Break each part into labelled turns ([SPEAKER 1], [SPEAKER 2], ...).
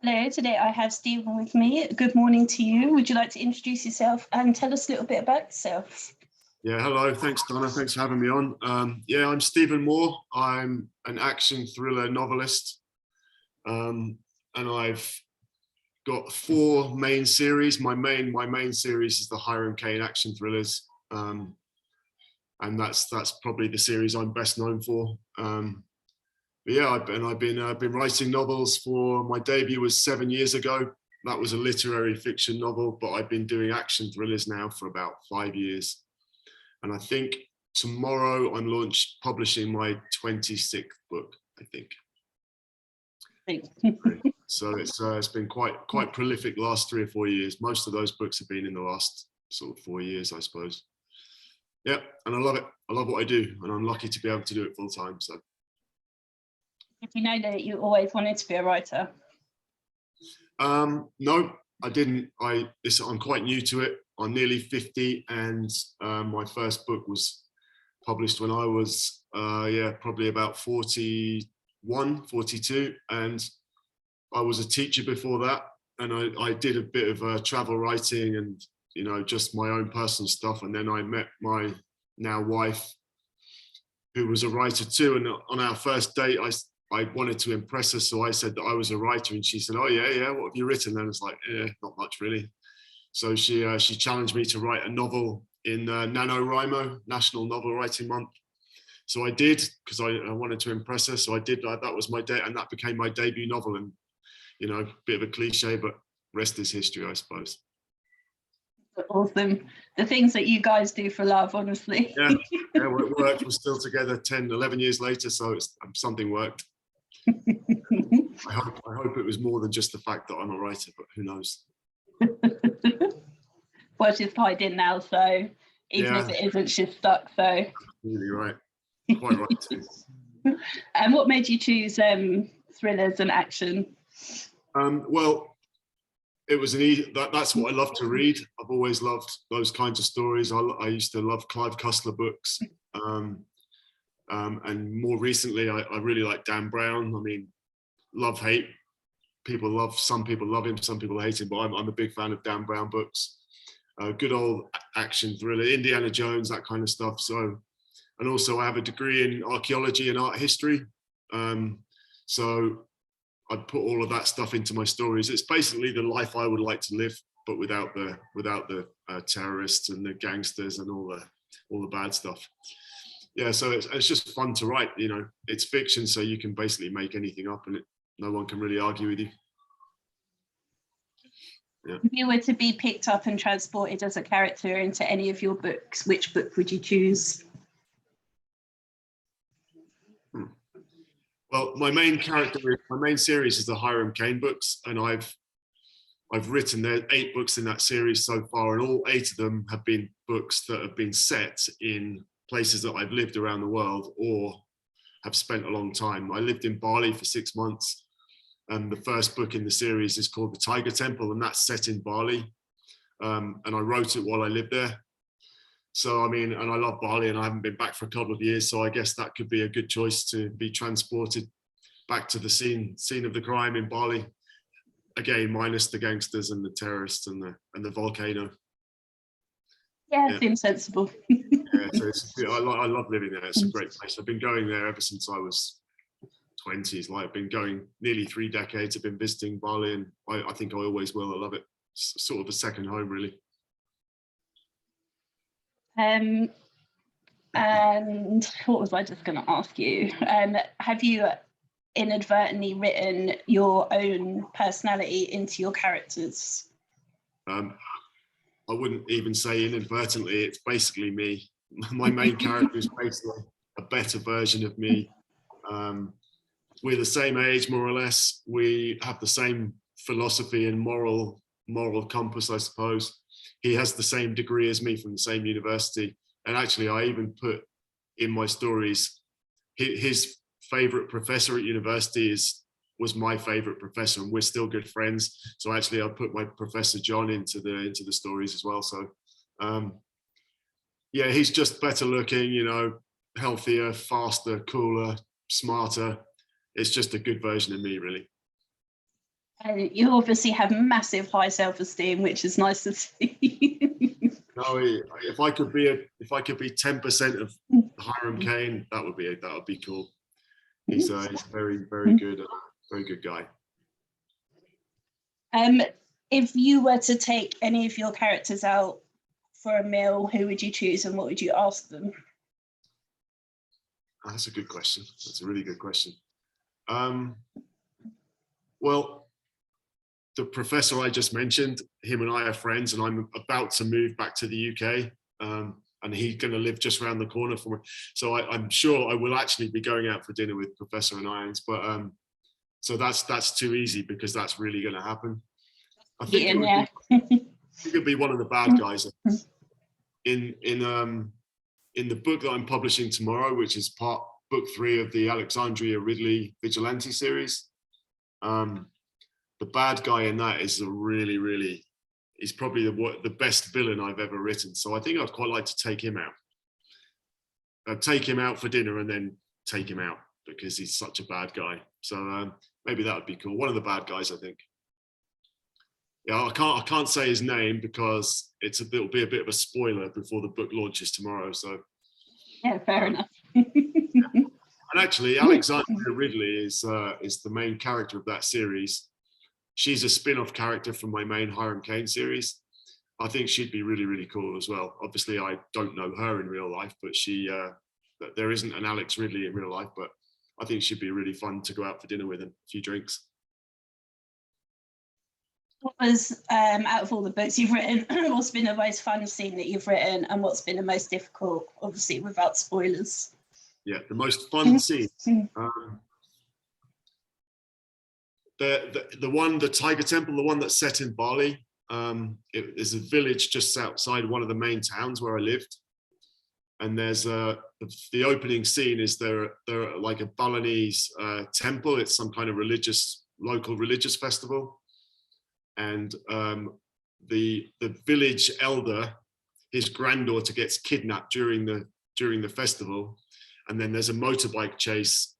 [SPEAKER 1] Hello, today I have Stephen with me. Good morning to you. Would you like to introduce yourself and tell us a little bit about yourself?
[SPEAKER 2] Yeah, hello. Thanks, Donna. Thanks for having me on. I'm Stephen Moore. I'm an action thriller novelist, and I've got four main series. My main series is the Hiram Caine action thrillers, and that's probably the series I'm best known for. I've been writing novels. For my debut was 7 years ago. That was a literary fiction novel, but I've been doing action thrillers now for about 5 years. And I think tomorrow I'm publishing my 26th book, I think. So it's been quite prolific last 3 or 4 years. Most of those books have been in the last sort of 4 years, I suppose. Yeah, and I love it. I love what I do, and I'm lucky to be able to do it full time. So.
[SPEAKER 1] Did you know that you always wanted to be a writer?
[SPEAKER 2] No, I didn't. I'm quite new to it. I'm nearly 50, and my first book was published when I was probably about 41, 42, and I was a teacher before that, and I did a bit of travel writing and just my own personal stuff, and then I met my now wife, who was a writer too, and on our first date I wanted to impress her, so I said that I was a writer, and she said, "Oh yeah, what have you written?" And I was like, not much really. So she challenged me to write a novel in NaNoWriMo, National Novel Writing Month. So I did, because I wanted to impress her. So I did. That was my date, and that became my debut novel. And bit of a cliche, but rest is history, I suppose.
[SPEAKER 1] Awesome. The things that you guys do for love, honestly.
[SPEAKER 2] Yeah, it worked. We're still together 10, 11 years later, so something worked. I hope it was more than just the fact that I'm a writer, but who knows?
[SPEAKER 1] Well, she's tied in now, so even if it isn't, she's stuck. So
[SPEAKER 2] really right, quite right too.
[SPEAKER 1] And what made you choose thrillers and action?
[SPEAKER 2] Well, it was that's what I love to read. I've always loved those kinds of stories. I used to love Clive Cussler books, and more recently, I really like Dan Brown. I mean, love hate. Some people love him, some people hate him, but I'm a big fan of Dan Brown books. Good old action thriller, Indiana Jones, that kind of stuff. So, and also I have a degree in archaeology and art history. So I put all of that stuff into my stories. It's basically the life I would like to live, but without the terrorists and the gangsters and all the bad stuff. Yeah, so it's just fun to write. It's fiction, so you can basically make anything up, and no one can really argue with you. Yeah.
[SPEAKER 1] If you were to be picked up and transported as a character into any of your books, which book would you choose?
[SPEAKER 2] Well, my main series is the Hiram Caine books, and I've written there 8 books in that series so far, and all 8 of them have been books that have been set in places that I've lived around the world or have spent a long time. I lived in Bali for 6 months, and the first book in the series is called The Tiger Temple, and that's set in Bali, and I wrote it while I lived there. So, I mean, and I love Bali, and I haven't been back for a couple of years, so I guess that could be a good choice, to be transported back to the scene of the crime in Bali, again minus the gangsters and the terrorists and the volcano.
[SPEAKER 1] Yeah, seems sensible.
[SPEAKER 2] Yeah, so I love living there. It's a great place. I've been going there ever since I was 20s. Like, I've been going nearly 3 decades. I've been visiting Bali, and I think I always will. I love it. It's sort of a second home, really.
[SPEAKER 1] And what was I just going to ask you? Have you inadvertently written your own personality into your characters?
[SPEAKER 2] I wouldn't even say inadvertently. It's basically me. My main character is basically a better version of me. We're the same age, more or less. We have the same philosophy and moral compass, I suppose. He has the same degree as me from the same university. And actually, I even put in my stories, his favorite professor at university was my favorite professor, and we're still good friends. So actually, I put my Professor John into the stories as well. So yeah, he's just better looking, healthier, faster, cooler, smarter. It's just a good version of me, really.
[SPEAKER 1] And you obviously have massive high self-esteem, which is nice to see.
[SPEAKER 2] No, if I could be 10% of Hiram Kane, that would be cool. He's very good, very good guy.
[SPEAKER 1] If you were to take any of your characters out for a meal, who would you choose and what would you ask them?
[SPEAKER 2] That's a good question. That's a really good question. Well, the professor I just mentioned, him and I are friends, and I'm about to move back to the UK, and he's going to live just around the corner from me. So I'm sure I will actually be going out for dinner with Professor and Irons, but so that's too easy because that's really going to happen. I think it would be one of the bad guys. In the book that I'm publishing tomorrow, which is book 3 of the Alexandria Ridley Vigilante series, the bad guy in that is he's probably the best villain I've ever written. So I think I'd quite like to take him out. I'd take him out for dinner and then take him out because he's such a bad guy. So maybe that would be cool. One of the bad guys, I think. Yeah, I can't say his name because it'll be a bit of a spoiler before the book launches tomorrow. So
[SPEAKER 1] yeah, fair enough.
[SPEAKER 2] And actually, Alexandria Ridley is the main character of that series. She's a spin-off character from my main Hiram Kane series. I think she'd be really, really cool as well. Obviously, I don't know her in real life, but there isn't an Alex Ridley in real life, but I think she'd be really fun to go out for dinner with and a few drinks.
[SPEAKER 1] What was, out of all the books you've written, what's been the most fun scene that you've written and what's been the most difficult, obviously without spoilers?
[SPEAKER 2] Yeah, the most fun scene. The Tiger Temple, the one that's set in Bali. It is a village just outside one of the main towns where I lived. And there's the opening scene is there like a Balinese temple. It's some kind of local religious festival. And the village elder, his granddaughter gets kidnapped during the festival. And then there's a motorbike chase,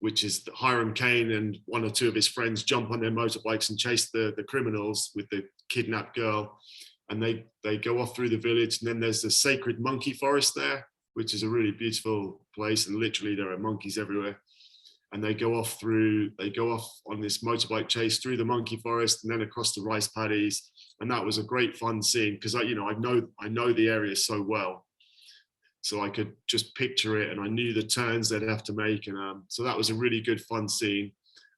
[SPEAKER 2] which is Hiram Kane and one or two of his friends jump on their motorbikes and chase the criminals with the kidnapped girl. And they go off through the village. And then there's the sacred monkey forest there, which is a really beautiful place. And literally there are monkeys everywhere. And they go off on this motorbike chase through the monkey forest and then across the rice paddies. And that was a great fun scene because I know the area so well. So I could just picture it and I knew the turns they'd have to make. And so that was a really good fun scene.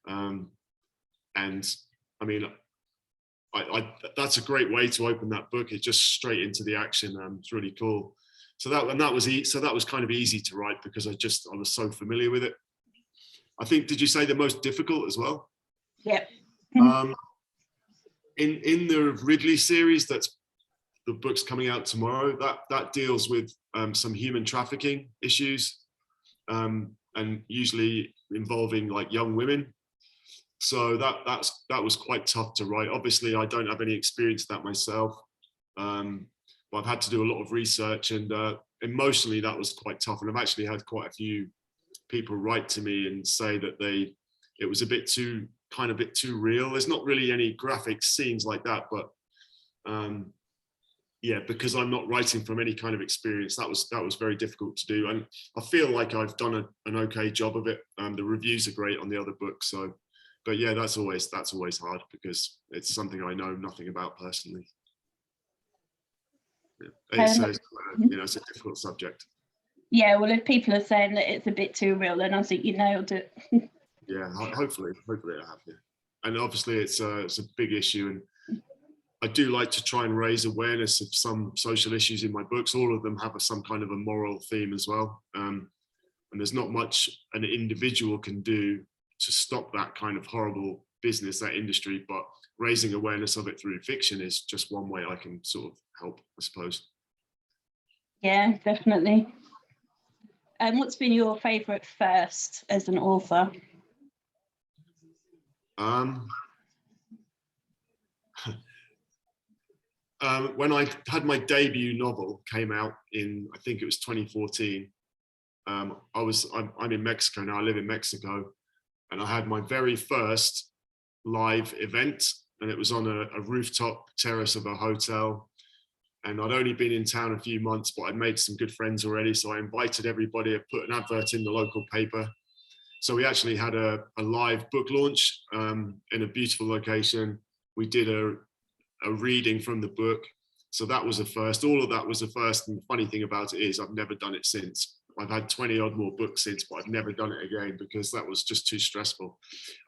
[SPEAKER 2] And I mean, that's a great way to open that book. It's just straight into the action. It's really cool. So that was kind of easy to write because I was so familiar with it. I think, did you say the most difficult as well?
[SPEAKER 1] Yeah.
[SPEAKER 2] In the Ridley series, that's the book's coming out tomorrow. That deals with some human trafficking issues, and usually involving like young women. So that was quite tough to write. Obviously, I don't have any experience of that myself, but I've had to do a lot of research, and emotionally that was quite tough. And I've actually had quite a few people write to me and say that it was a bit too real. There's not really any graphic scenes like that, but yeah, because I'm not writing from any kind of experience, that was very difficult to do. And I feel like I've done an okay job of it. The reviews are great on the other books, so. But yeah, that's always hard because it's something I know nothing about personally. Yeah. It's a difficult subject.
[SPEAKER 1] Yeah, well, if people are saying that it's a bit too real, then I think you nailed it.
[SPEAKER 2] Yeah, hopefully I have. Yeah. And obviously it's a big issue, and I do like to try and raise awareness of some social issues in my books. All of them have some kind of a moral theme as well, and there's not much an individual can do to stop that kind of horrible business, that industry, but raising awareness of it through fiction is just one way I can sort of help, I suppose.
[SPEAKER 1] Yeah, definitely. And what's been your favourite first as an author?
[SPEAKER 2] When I had my debut novel came out in, I think it was 2014. I'm in Mexico now. I live in Mexico, and I had my very first live event, and it was on a rooftop terrace of a hotel. And I'd only been in town a few months, but I'd made some good friends already. So I invited everybody, I put an advert in the local paper. So we actually had a live book launch in a beautiful location. We did a reading from the book. So that was a first. All of that was a first. And the funny thing about it is I've never done it since. I've had 20 odd more books since, but I've never done it again because that was just too stressful.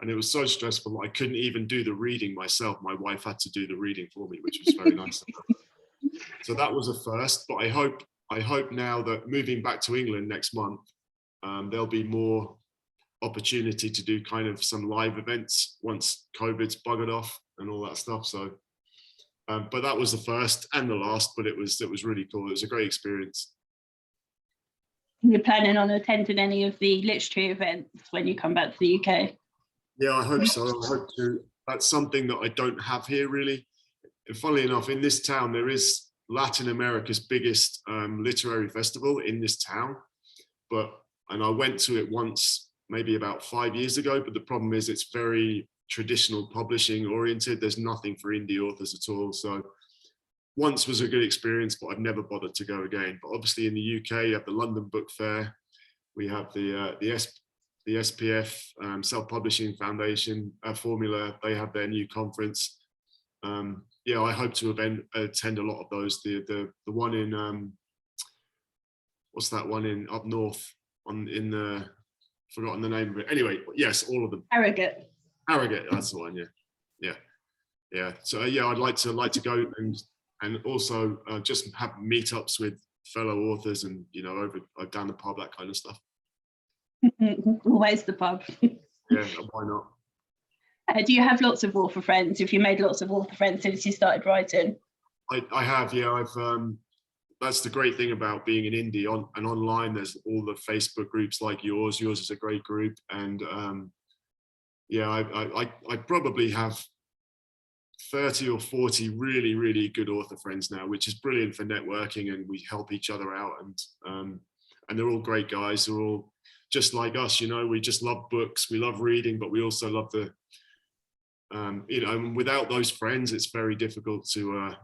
[SPEAKER 2] And it was so stressful that I couldn't even do the reading myself. My wife had to do the reading for me, which was very nice. So that was a first, but I hope now that moving back to England next month, there'll be more opportunity to do kind of some live events once COVID's buggered off and all that stuff. So, but that was the first and the last, but it was really cool. It was a great experience.
[SPEAKER 1] You're planning on attending any of the literary events when you come back to the UK?
[SPEAKER 2] Yeah, I hope so. I hope to. That's something that I don't have here really. And funnily enough, in this town, there is Latin America's biggest literary festival in this town. And I went to it once, maybe about 5 years ago, but the problem is it's very traditional publishing oriented. There's nothing for indie authors at all. So once was a good experience, but I've never bothered to go again. But obviously in the UK, you have the London Book Fair. We have the SPF, Self-Publishing Foundation Formula. They have their new conference. Yeah, I hope to attend a lot of those. The one in what's that one in up north in the forgotten the name of it. Anyway, yes, all of them.
[SPEAKER 1] Harrogate,
[SPEAKER 2] that's the one. Yeah. So yeah, I'd like to go and also just have meetups with fellow authors and over down the pub, that kind of stuff.
[SPEAKER 1] Always the pub.
[SPEAKER 2] Yeah, why not?
[SPEAKER 1] Do you have lots of author friends? Have you made lots of author friends since you started writing?
[SPEAKER 2] I have, yeah. I've that's the great thing about being an indie and online. There's all the Facebook groups like yours. Yours is a great group, and yeah, I probably have 30 or 40 really, really good author friends now, which is brilliant for networking, and we help each other out. And they're all great guys. They're all just like us, we just love books. We love reading, but we also love the and without those friends, it's very difficult to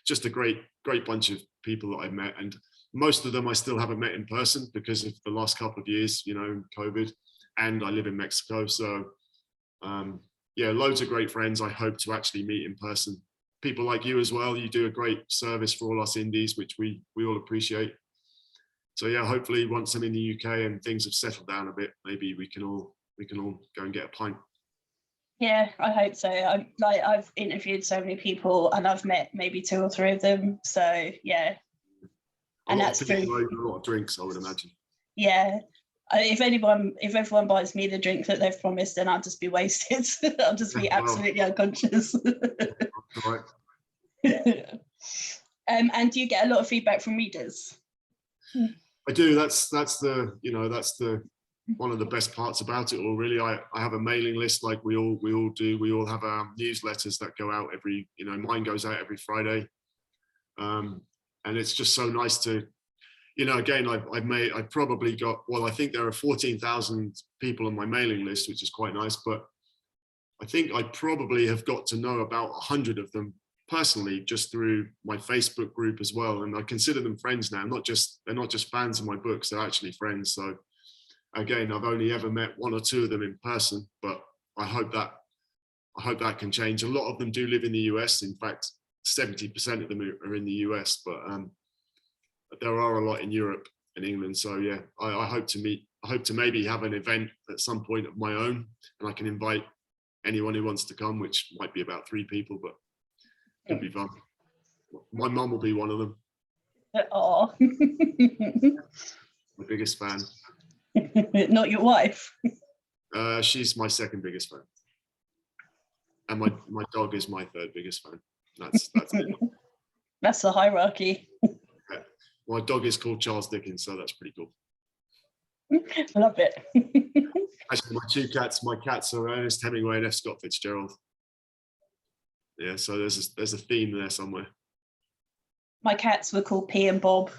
[SPEAKER 2] just a great bunch of people that I've met, and most of them I still haven't met in person because of the last couple of years, COVID, and I live in Mexico. So yeah, loads of great friends I hope to actually meet in person. People like you as well. You do a great service for all us indies, which we all appreciate. So yeah, hopefully once I'm in the UK and things have settled down a bit, maybe we can all go and get a pint.
[SPEAKER 1] Yeah, I hope so. I've interviewed so many people and I've met maybe 2 or 3 of them. So yeah, and that's
[SPEAKER 2] a lot of drinks, I would imagine.
[SPEAKER 1] Yeah, if everyone buys me the drink that they've promised, then I'll just be wasted. I'll just be absolutely unconscious.
[SPEAKER 2] Right.
[SPEAKER 1] And do you get a lot of feedback from readers?
[SPEAKER 2] I do. That's the one of the best parts about it all, really. I have a mailing list like we all do. We all have our newsletters that go out every, mine goes out every Friday. And it's just so nice to, again, I've probably got, I think there are 14,000 people on my mailing list, which is quite nice, but I think I probably have got to know about 100 of them personally, just through my Facebook group as well. And I consider them friends now. They're not just fans of my books, they're actually friends. So again, I've only ever met 1 or 2 of them in person, but I hope that can change. A lot of them do live in the US. In fact, 70% of them are in the US, but there are a lot in Europe and England. So yeah, I hope to maybe have an event at some point of my own, and I can invite anyone who wants to come, which might be about 3 people, but it'll be fun. My mum will be one of them.
[SPEAKER 1] Oh,
[SPEAKER 2] My biggest fan.
[SPEAKER 1] Not your wife?
[SPEAKER 2] She's my second biggest fan, and my dog is my third biggest fan. That's it.
[SPEAKER 1] That's the hierarchy.
[SPEAKER 2] Yeah. My dog is called Charles Dickens, so that's pretty cool.
[SPEAKER 1] Love it.
[SPEAKER 2] Actually, my cats are Ernest Hemingway and F. Scott Fitzgerald. Yeah, so there's a theme there somewhere.
[SPEAKER 1] My cats were called P and Bob.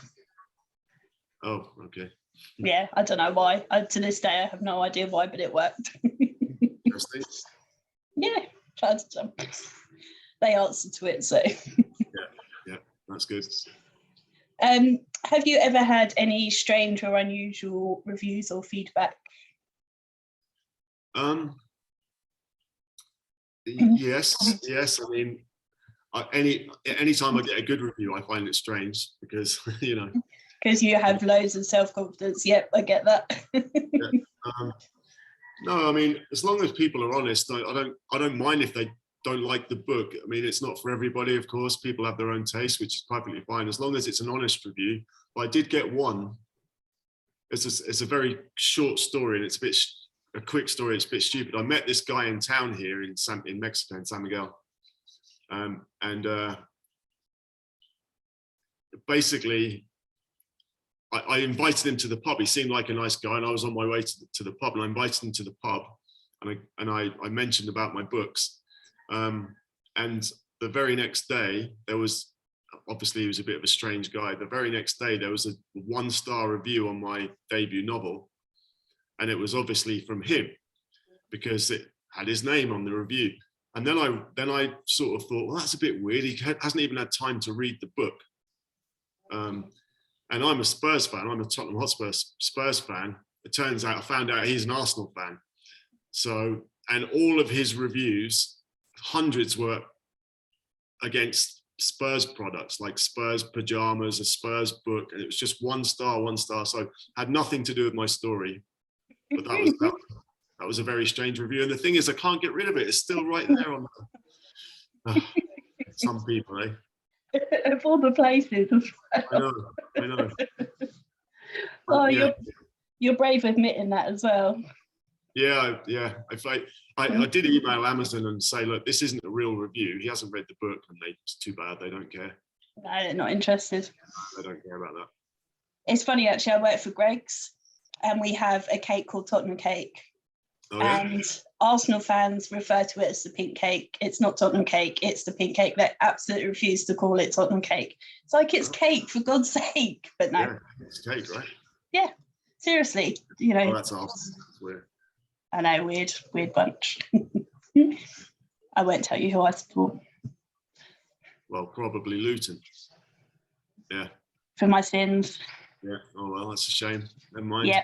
[SPEAKER 2] Oh, okay.
[SPEAKER 1] Yeah, I don't know why. To this day, I have no idea why, but it worked.
[SPEAKER 2] interesting.
[SPEAKER 1] Yeah, they answered to it, so.
[SPEAKER 2] Yeah, that's good.
[SPEAKER 1] Have you ever had any strange or unusual reviews or feedback?
[SPEAKER 2] Yes. I mean, anytime I get a good review, I find it strange because
[SPEAKER 1] Because you have loads of self-confidence. Yep, I get that.
[SPEAKER 2] Yeah. No, I mean, as long as people are honest, I don't mind if they don't like the book. I mean, it's not for everybody, of course. People have their own taste, which is perfectly fine, as long as it's an honest review. But I did get one. It's a very short story, and it's a quick story. It's a bit stupid. I met this guy in town here in Mexico, in San Miguel, and basically, I invited him to the pub. He seemed like a nice guy, and I was on my way to the pub, and I invited him to the pub, and I mentioned about my books, and the very next day there was, obviously he was a bit of a strange guy. The very next day there was a 1-star review on my debut novel, and it was obviously from him because it had his name on the review. And then I sort of thought, well, that's a bit weird. He hasn't even had time to read the book. And I'm a Spurs fan. I'm a Tottenham Hotspur Spurs fan. It turns out I found out he's an Arsenal fan. So, and all of his reviews, hundreds were against Spurs products, like Spurs pajamas, a Spurs book, and it was just 1-star. So had nothing to do with my story. But that was a very strange review. And the thing is, I can't get rid of it. It's still right there on some people, eh?
[SPEAKER 1] Of all the places.
[SPEAKER 2] I know.
[SPEAKER 1] Oh, yeah. You're brave admitting that as well.
[SPEAKER 2] Yeah. I did email Amazon and say, look, this isn't a real review. He hasn't read the book, and it's too bad. They don't care.
[SPEAKER 1] No, they're not interested.
[SPEAKER 2] They don't care about that.
[SPEAKER 1] It's funny, actually. I work for Greggs, and we have a cake called Tottenham cake.
[SPEAKER 2] Oh, yeah?
[SPEAKER 1] And Arsenal fans refer to it as the pink cake. It's not Tottenham cake. It's the pink cake. They absolutely refuse to call it Tottenham cake. It's like it's cake, for God's sake. But no.
[SPEAKER 2] Yeah, it's cake, right?
[SPEAKER 1] Yeah, seriously.
[SPEAKER 2] Oh, that's awesome. That's weird.
[SPEAKER 1] I know, weird bunch. I won't tell you who I support.
[SPEAKER 2] Well, probably Luton. Yeah.
[SPEAKER 1] For my sins.
[SPEAKER 2] Yeah. Oh, well, that's a shame. Never mind.
[SPEAKER 1] Yeah.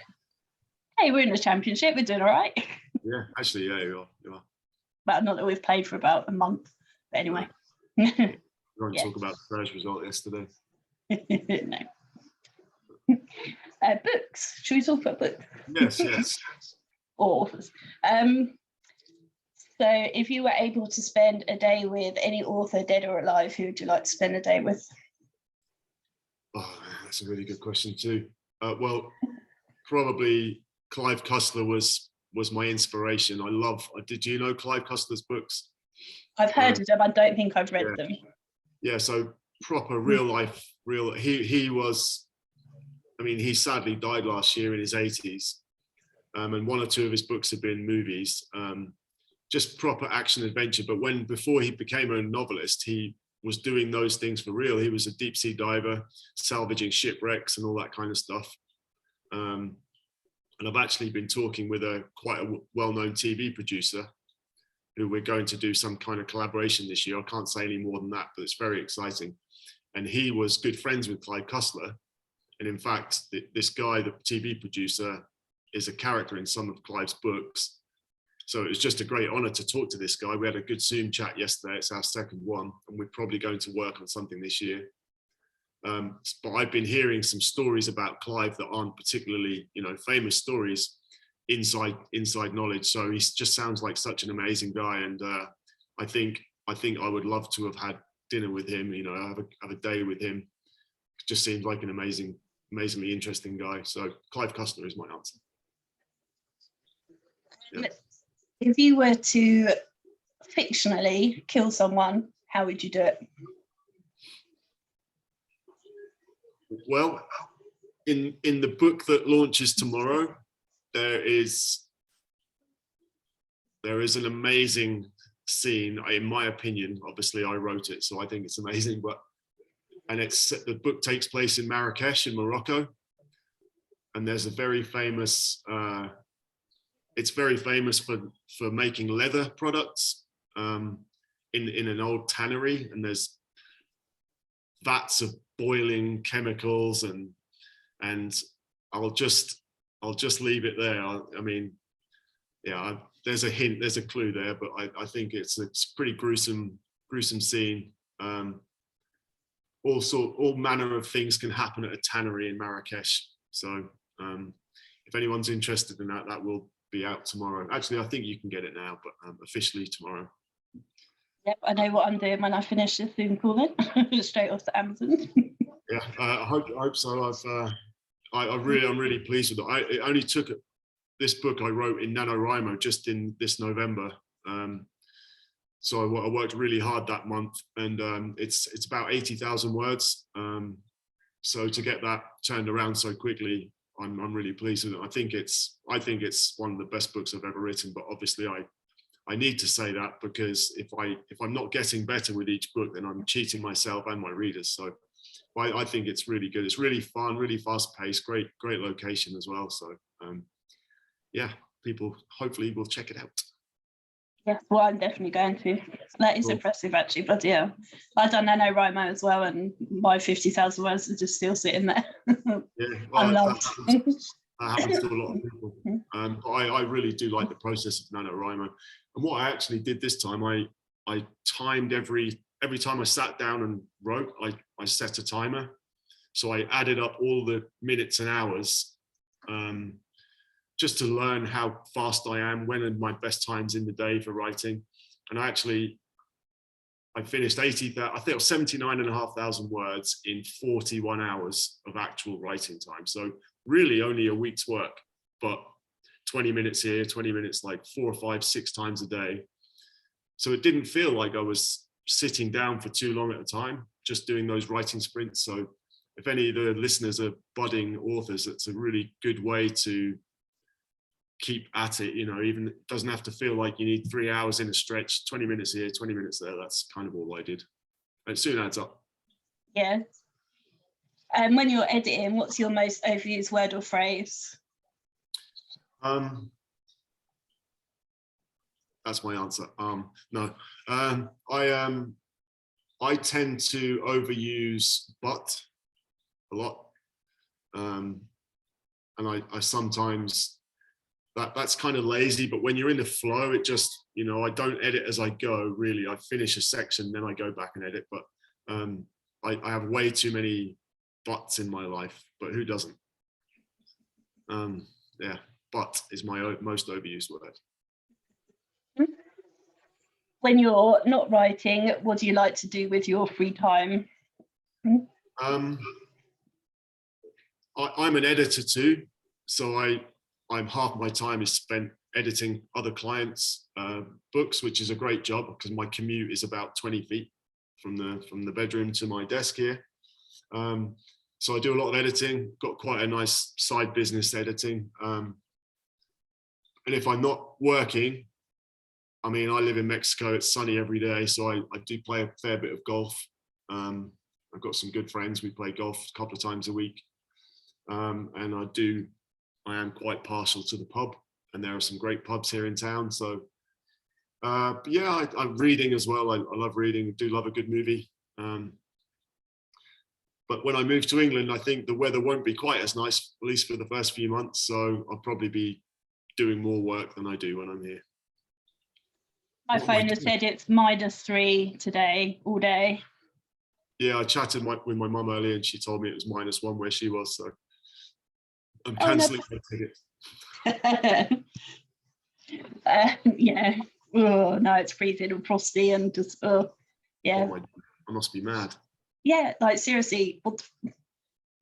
[SPEAKER 1] Hey, we're in the Championship. We're doing all right.
[SPEAKER 2] Yeah, actually, yeah, you are.
[SPEAKER 1] But not that we've played for about a month. But anyway.
[SPEAKER 2] We're going to talk about the Spurs result yesterday.
[SPEAKER 1] No. Books. Should we talk about books?
[SPEAKER 2] Yes.
[SPEAKER 1] Or authors. So if you were able to spend a day with any author, dead or alive, who would you like to spend a day with?
[SPEAKER 2] Oh, that's a really good question too. Well, probably Clive Cussler was my inspiration. Did you know Clive Cussler's books?
[SPEAKER 1] I've heard of them. I don't think I've read them.
[SPEAKER 2] Yeah, so proper real life, he was, I mean, he sadly died last year in his 80s. And 1 or 2 of his books have been movies, just proper action adventure. But before he became a novelist, he was doing those things for real. He was a deep sea diver, salvaging shipwrecks and all that kind of stuff. And I've actually been talking with quite a well-known TV producer who we're going to do some kind of collaboration this year. I can't say any more than that, but it's very exciting. And he was good friends with Clive Cussler. And in fact, this guy, the TV producer, is a character in some of Clive's books. So it was just a great honor to talk to this guy. We had a good Zoom chat yesterday. It's our second one, and we're probably going to work on something this year. But I've been hearing some stories about Clive that aren't particularly, famous stories, inside knowledge. So he just sounds like such an amazing guy. And I think I would love to have had dinner with him, have a day with him. It just seems like an amazingly interesting guy. So Clive Cussler is my answer. Yeah.
[SPEAKER 1] If you were to fictionally kill someone, how would you do it?
[SPEAKER 2] Well, in the book that launches tomorrow, there is an amazing scene, in my opinion. Obviously, I wrote it, so I think it's amazing. The book takes place in Marrakesh in Morocco, and there's a very famous it's very famous for making leather products in an old tannery, and there's vats of boiling chemicals, and I'll just leave it there. I mean, yeah, there's a hint, there's a clue there, but I think it's a pretty gruesome scene. All manner of things can happen at a tannery in Marrakesh. So if anyone's interested in that, that will be out tomorrow. Actually, I think you can get it now, but officially tomorrow.
[SPEAKER 1] Yep, I know what I'm doing when I finish this Zoom call then. Straight off to Amazon.
[SPEAKER 2] Yeah, I hope so. I'm really pleased with it. It only took this book I wrote in NaNoWriMo just in this November. So I worked really hard that month, and it's about 80,000 words. So to get that turned around so quickly, I'm really pleased with it. I think it's one of the best books I've ever written. But obviously, I need to say that, because if I'm not getting better with each book, then I'm cheating myself and my readers. So I think it's really good. It's really fun, really fast paced, great location as well. So yeah, people hopefully will check it out.
[SPEAKER 1] Yes, well, I'm definitely going to. That is impressive, actually. But yeah, I've done NaNoWriMo as well, and my 50,000 words are just still sitting there.
[SPEAKER 2] Yeah, well,
[SPEAKER 1] Unloved.
[SPEAKER 2] that happens to a lot of people. But I really do like the process of NaNoWriMo. And what I actually did this time, I timed every time I sat down and wrote, I set a timer. So I added up all the minutes and hours, just to learn how fast I am, when are my best times in the day for writing. And I finished 79,500 words in 41 hours of actual writing time. So really only a week's work, but 20 minutes here, 20 minutes like 4 or 5, 6 times a day. So it didn't feel like I was sitting down for too long at a time, just doing those writing sprints. So if any of the listeners are budding authors, it's a really good way to keep at it. Even it doesn't have to feel like you need 3 hours in a stretch, 20 minutes here, 20 minutes there. That's kind of all I did. It soon adds up.
[SPEAKER 1] Yeah. And when you're editing, what's your most overused word or phrase?
[SPEAKER 2] That's my answer. No. I tend to overuse but a lot. And I sometimes, that's kind of lazy, but when you're in the flow, it just, I don't edit as I go, really. I finish a section, then I go back and edit. But I have way too many buts in my life, but who doesn't? Yeah, but is my most overused word.
[SPEAKER 1] When you're not writing, what do you like to do with your free time?
[SPEAKER 2] I'm an editor too, so I'm half my time is spent editing other clients' books, which is a great job because my commute is about 20 feet from the bedroom to my desk here. So I do a lot of editing, got quite a nice side business editing. And if I'm not working, I mean, I live in Mexico, it's sunny every day, so I do play a fair bit of golf. I've got some good friends, we play golf a couple of times a week. And I am quite partial to the pub, and there are some great pubs here in town. So yeah, I'm reading as well. I love reading, I do love a good movie. But when I move to England, I think the weather won't be quite as nice, at least for the first few months. So I'll probably be doing more work than I do when I'm here.
[SPEAKER 1] My phone has said it's -3 today, all day.
[SPEAKER 2] Yeah, I chatted with my mum earlier and she told me it was -1 where she was. So I'm cancelling my ticket.
[SPEAKER 1] Yeah. Oh, no, it's freezing and frosty and just, yeah.
[SPEAKER 2] Oh, I must be mad.
[SPEAKER 1] Yeah, like seriously,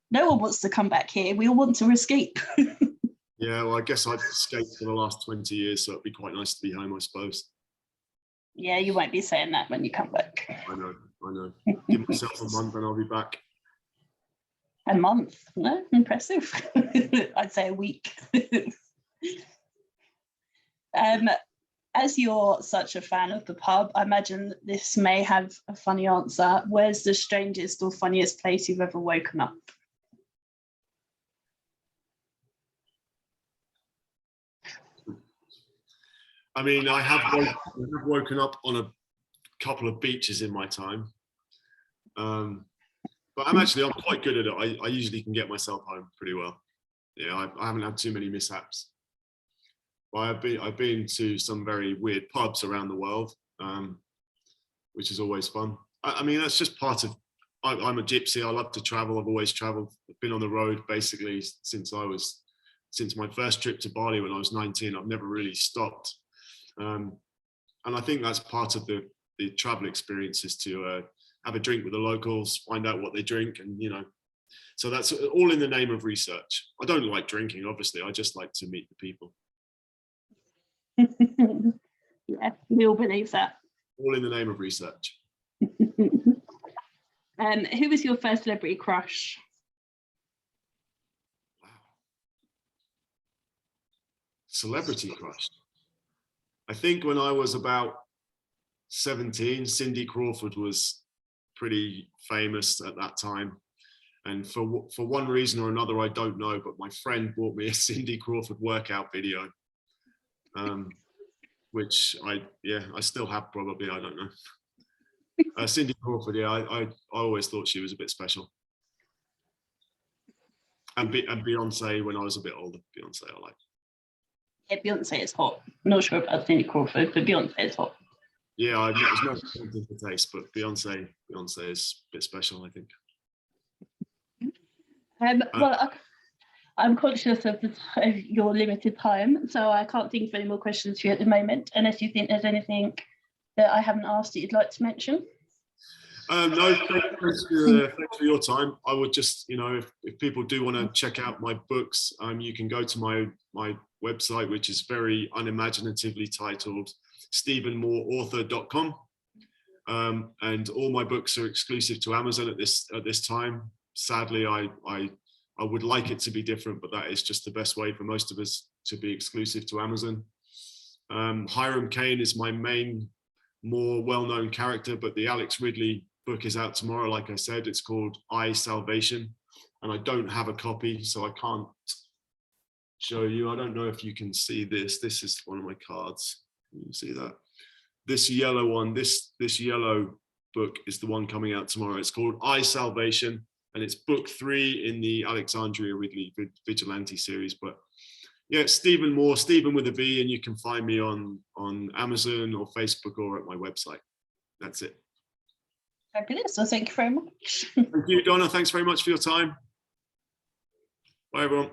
[SPEAKER 1] no one wants to come back here. We all want to escape.
[SPEAKER 2] Yeah, well, I guess I've escaped for the last 20 years, so it'd be quite nice to be home, I suppose.
[SPEAKER 1] Yeah, you won't be saying that when you come back.
[SPEAKER 2] I know. Give myself a month and I'll be back.
[SPEAKER 1] A month? No, impressive. I'd say a week. As you're such a fan of the pub, I imagine this may have a funny answer. Where's the strangest or funniest place you've ever woken up?
[SPEAKER 2] I mean, I have woken up on a couple of beaches in my time. But I'm quite good at it. I usually can get myself home pretty well. Yeah, I haven't had too many mishaps. But I've been to some very weird pubs around the world, which is always fun. I mean, that's just part of. I'm a gypsy. I love to travel. I've always traveled. I've been on the road basically since my first trip to Bali when I was 19. I've never really stopped, and I think that's part of the travel experience is to have a drink with the locals, find out what they drink, and so that's all in the name of research. I don't like drinking, obviously. I just like to meet the people.
[SPEAKER 1] Yeah, we all believe that.
[SPEAKER 2] All in the name of research.
[SPEAKER 1] Who was your first celebrity crush?
[SPEAKER 2] Wow. Celebrity crush. I think when I was about 17, Cindy Crawford was pretty famous at that time. And for one reason or another, I don't know, but my friend bought me a Cindy Crawford workout video, which I still have probably, I don't know. Cindy Crawford, yeah, I always thought she was a bit special. And Beyonce when I was a bit older, Beyonce I like.
[SPEAKER 1] Yeah, Beyonce is hot. I'm not sure about Cindy Crawford, but Beyonce is hot.
[SPEAKER 2] Yeah, there's no something for taste, but Beyonce is a bit special, I think.
[SPEAKER 1] Well, I'm conscious of your limited time, so I can't think of any more questions for you at the moment, unless you think there's anything that I haven't asked that you'd like to mention.
[SPEAKER 2] No, thanks for your time. I would just, if people do want to check out my books, you can go to my website, which is very unimaginatively titled stephenmooreauthor.com. And all my books are exclusive to Amazon at this time. Sadly, I would like it to be different, but that is just the best way for most of us to be exclusive to Amazon. Hiram Cain is my main, more well-known character, but the Alex Ridley book is out tomorrow. Like I said, it's called I, Salvation, and I don't have a copy, so I can't show you. I don't know if you can see this. This is one of my cards. You can see that. This yellow one, this yellow book is the one coming out tomorrow. It's called I, Salvation, and it's book 3 in the Alexandria Ridley Vigilante series. But yeah, Stephen Moore, Stephen with a V, and you can find me on Amazon or Facebook or at my website. That's it.
[SPEAKER 1] Fabulous. Well, thank you very much.
[SPEAKER 2] Thank you, Donna. Thanks very much for your time. Bye, everyone.